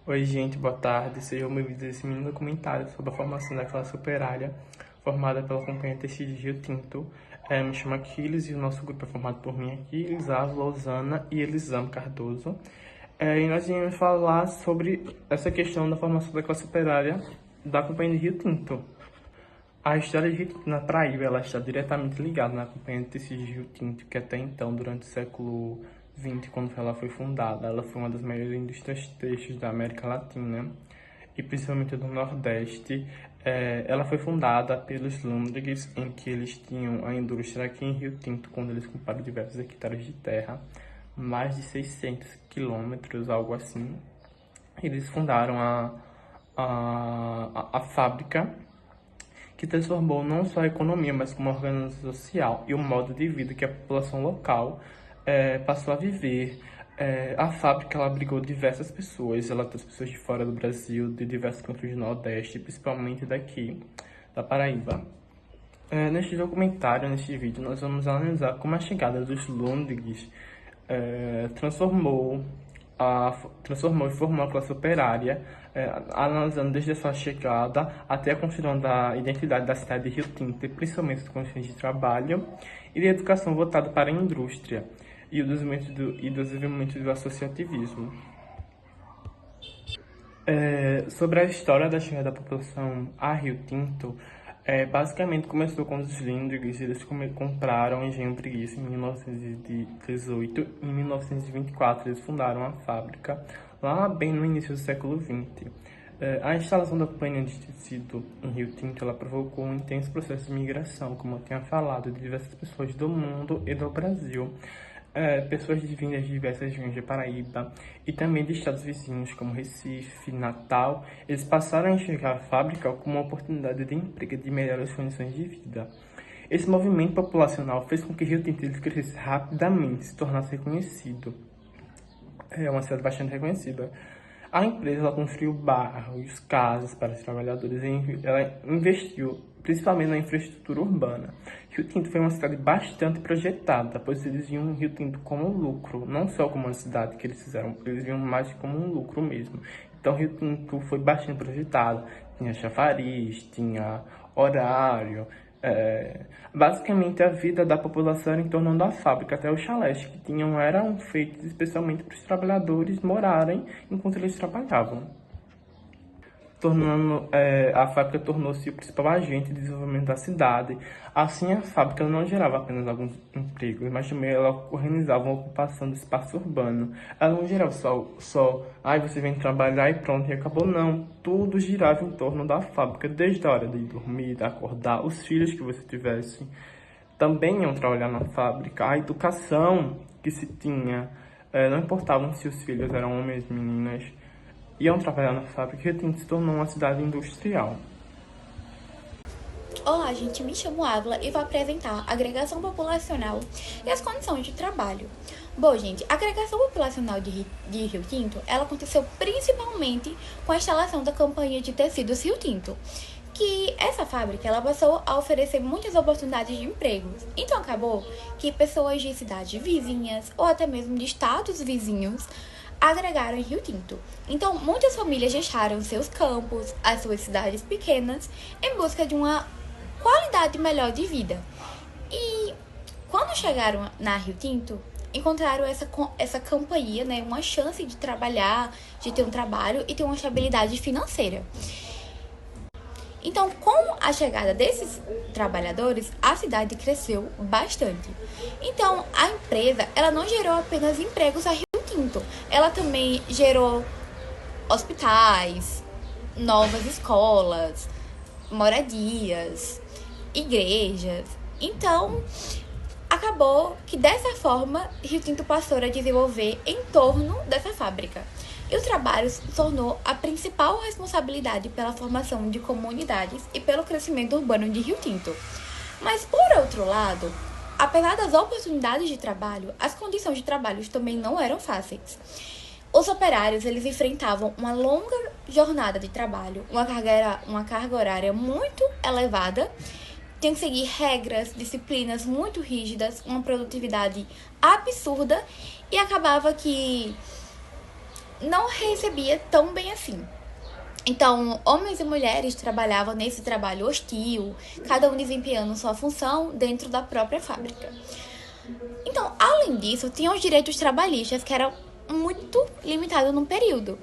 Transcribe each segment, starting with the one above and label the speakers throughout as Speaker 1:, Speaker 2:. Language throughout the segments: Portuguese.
Speaker 1: Oi, gente, boa tarde. Sejam bem-vindos a esse mini documentário sobre a formação da classe operária formada pela Companhia Têxtil de Rio Tinto. Me chamo Aquiles e o nosso grupo é formado por mim, Aquiles, Ávila, Osana e Elisama Cardoso. E nós iremos falar sobre essa questão da formação da classe operária da Companhia de Rio Tinto. A história de Rio Tinto na Paraíba ela está diretamente ligada na Companhia de Tecidos de Rio Tinto, que até então, durante o século XX, quando ela foi fundada, ela foi uma das maiores indústrias têxteis da América Latina e principalmente do Nordeste. Ela foi fundada pelos Lundrigs, em que eles tinham a indústria aqui em Rio Tinto, quando eles compraram diversos hectares de terra, mais de 600 quilômetros, algo assim. Eles fundaram a fábrica, que transformou não só a economia, mas como a organização social e o modo de vida que a população local passou a viver. A fábrica ela abrigou diversas pessoas, ela trouxe pessoas de fora do Brasil, de diversos cantos do Nordeste, principalmente daqui, da Paraíba. Neste documentário, neste vídeo, nós vamos analisar como a chegada dos Lundrigs transformou e formou a classe operária, analisando desde a sua chegada até a construção da identidade da cidade de Rio Tinto, principalmente as condições de trabalho e de educação voltada para a indústria e o desenvolvimento do associativismo. Sobre a história da chegada da população a Rio Tinto, basicamente começou com os Lindrigs. Eles compraram o Engenho Preguiça em 1918 e em 1924 eles fundaram a fábrica, lá bem no início do século XX. A instalação da companhia de tecido em Rio Tinto ela provocou um intenso processo de migração, como eu tinha falado, de diversas pessoas do mundo e do Brasil. Pessoas vindas de diversas regiões de Paraíba e também de estados vizinhos como Recife, Natal, eles passaram a enxergar a fábrica como uma oportunidade de emprego e de melhores condições de vida. Esse movimento populacional fez com que Rio Tinto crescesse rapidamente e se tornasse reconhecido. É uma cidade bastante reconhecida. A empresa ela construiu bairros, casas para os trabalhadores e ela investiu principalmente na infraestrutura urbana. Rio Tinto foi uma cidade bastante projetada, pois eles viam Rio Tinto como lucro, não só como uma cidade que eles fizeram, eles viam mais como um lucro mesmo. Então Rio Tinto foi bastante projetado, tinha chafariz, tinha horário. Basicamente a vida da população era em torno da fábrica, até os chalés que tinham eram feitos especialmente para os trabalhadores morarem enquanto eles trabalhavam. A fábrica tornou-se o principal agente de desenvolvimento da cidade. Assim, a fábrica não gerava apenas alguns empregos, mas também ela organizava uma ocupação do espaço urbano. Ela não gerava só você vem trabalhar e pronto, e acabou. Não, tudo girava em torno da fábrica, desde a hora de dormir, de acordar, os filhos que você tivesse também iam trabalhar na fábrica. A educação que se tinha, não importava se os filhos eram homens ou meninas, iam trabalhar na fábrica. Rio Tinto se tornou uma cidade industrial.
Speaker 2: Olá, gente, me chamo Ávila e vou apresentar a agregação populacional e as condições de trabalho. Bom, gente, a agregação populacional de Rio Tinto, ela aconteceu principalmente com a instalação da Companhia de Tecidos Rio Tinto, que essa fábrica ela passou a oferecer muitas oportunidades de empregos. Então acabou que pessoas de cidades vizinhas ou até mesmo de estados vizinhos agregaram em Rio Tinto. Então, muitas famílias deixaram seus campos, as suas cidades pequenas, em busca de uma qualidade melhor de vida. E quando chegaram na Rio Tinto, encontraram essa companhia, né, uma chance de trabalhar, de ter um trabalho e ter uma estabilidade financeira. Então, com a chegada desses trabalhadores, a cidade cresceu bastante. Então, a empresa, ela não gerou apenas empregos a Rio Tinto, ela também gerou hospitais, novas escolas, moradias, igrejas. Então, acabou que dessa forma, Rio Tinto passou a desenvolver em torno dessa fábrica. E o trabalho se tornou a principal responsabilidade pela formação de comunidades e pelo crescimento urbano de Rio Tinto. Mas, por outro lado, apesar das oportunidades de trabalho, as condições de trabalho também não eram fáceis. Os operários eles enfrentavam uma longa jornada de trabalho, uma carga horária muito elevada, tinham que seguir regras, disciplinas muito rígidas, uma produtividade absurda, e acabava que não recebia tão bem assim. Então, homens e mulheres trabalhavam nesse trabalho hostil, cada um desempenhando sua função dentro da própria fábrica. Então, além disso, tinham os direitos trabalhistas, que eram muito limitados num período.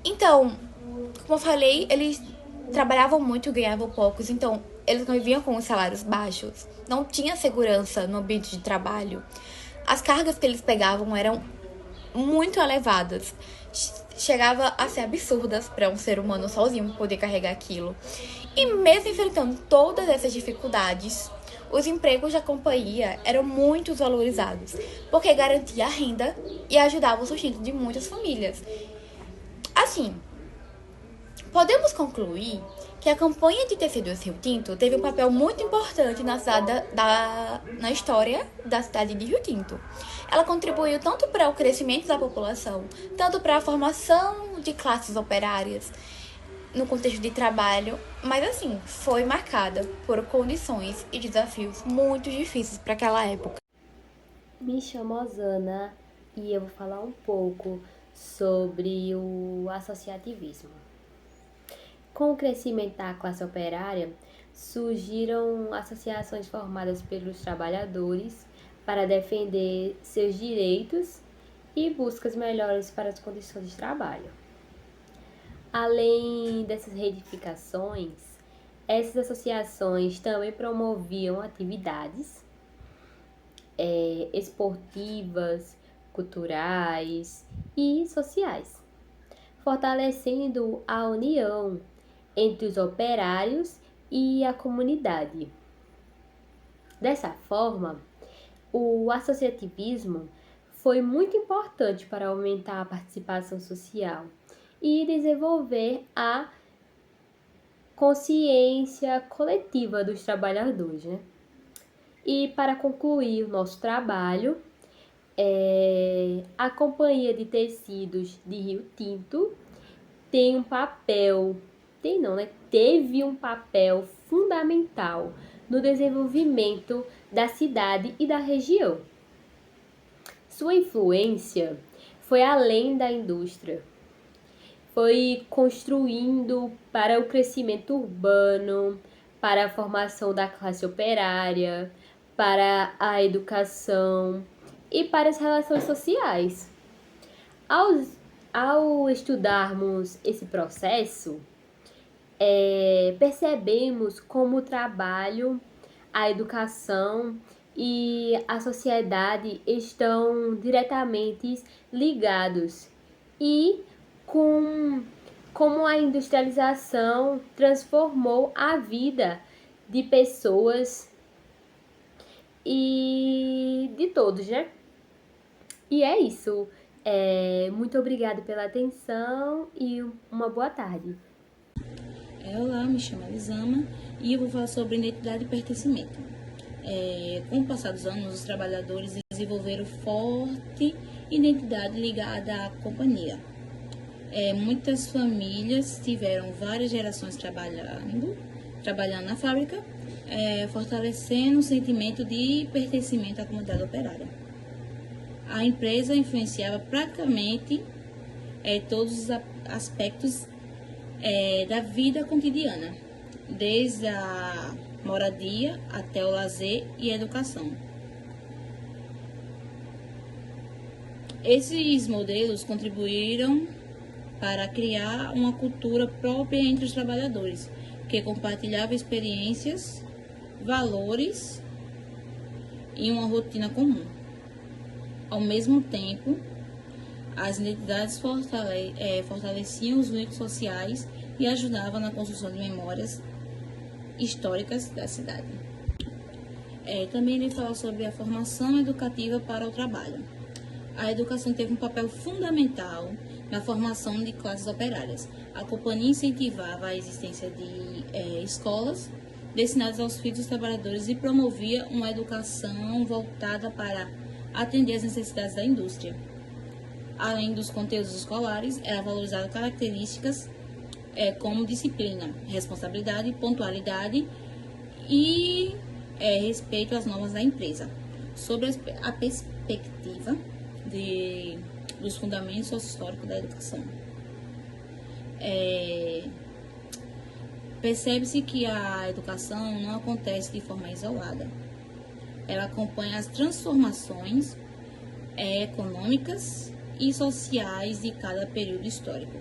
Speaker 2: Então, como eu falei, eles trabalhavam muito e ganhavam poucos, então eles conviviam com os salários baixos, não tinha segurança no ambiente de trabalho. As cargas que eles pegavam eram muito elevadas. Chegava a ser absurdas para um ser humano sozinho poder carregar aquilo. E mesmo enfrentando todas essas dificuldades, os empregos da companhia eram muito valorizados, porque garantia a renda e ajudava o sustento de muitas famílias. Assim, podemos concluir que a campanha de tecidos Rio Tinto teve um papel muito importante na história da cidade de Rio Tinto. Ela contribuiu tanto para o crescimento da população, tanto para a formação de classes operárias no contexto de trabalho, mas assim, foi marcada por condições e desafios muito difíceis para aquela época.
Speaker 3: Me chamo Osana e eu vou falar um pouco sobre o associativismo. Com o crescimento da classe operária, surgiram associações formadas pelos trabalhadores para defender seus direitos e buscas melhores para as condições de trabalho. Além dessas reedificações, essas associações também promoviam atividades esportivas, culturais e sociais, fortalecendo a união entre os operários e a comunidade. Dessa forma, o associativismo foi muito importante para aumentar a participação social e desenvolver a consciência coletiva dos trabalhadores, né? E para concluir o nosso trabalho, a Companhia de Tecidos de Rio Tinto teve um papel fundamental no desenvolvimento da cidade e da região. Sua influência foi além da indústria, foi construindo para o crescimento urbano, para a formação da classe operária, para a educação e para as relações sociais. Ao estudarmos esse processo, percebemos como o trabalho, a educação e a sociedade estão diretamente ligados e como a industrialização transformou a vida de pessoas e de todos, né? E é isso. Muito obrigada pela atenção e uma boa tarde.
Speaker 4: Olá, me chamo Elisama e eu vou falar sobre identidade e pertencimento. Com o passar dos anos, os trabalhadores desenvolveram forte identidade ligada à companhia. Muitas famílias tiveram várias gerações trabalhando na fábrica, fortalecendo o sentimento de pertencimento à comunidade operária. A empresa influenciava praticamente todos os aspectos da vida cotidiana, desde a moradia até o lazer e a educação. Esses modelos contribuíram para criar uma cultura própria entre os trabalhadores, que compartilhava experiências, valores e uma rotina comum. Ao mesmo tempo, as identidades fortaleciam os vínculos sociais e ajudavam na construção de memórias históricas da cidade. Também ele fala sobre a formação educativa para o trabalho. A educação teve um papel fundamental na formação de classes operárias. A companhia incentivava a existência de escolas destinadas aos filhos dos trabalhadores e promovia uma educação voltada para atender às necessidades da indústria. Além dos conteúdos escolares, era valorizado características como disciplina, responsabilidade, pontualidade e respeito às normas da empresa. Sobre a perspectiva de dos fundamentos sociohistóricos da educação. Percebe-se que a educação não acontece de forma isolada. Ela acompanha as transformações econômicas e sociais de cada período histórico.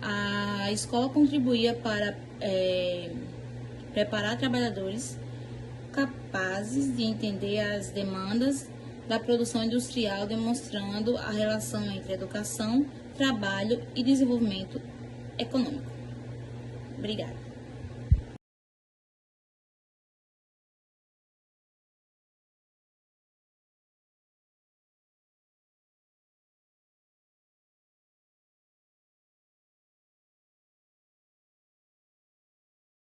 Speaker 4: A escola contribuía para preparar trabalhadores capazes de entender as demandas da produção industrial, demonstrando a relação entre educação, trabalho e desenvolvimento econômico. Obrigada.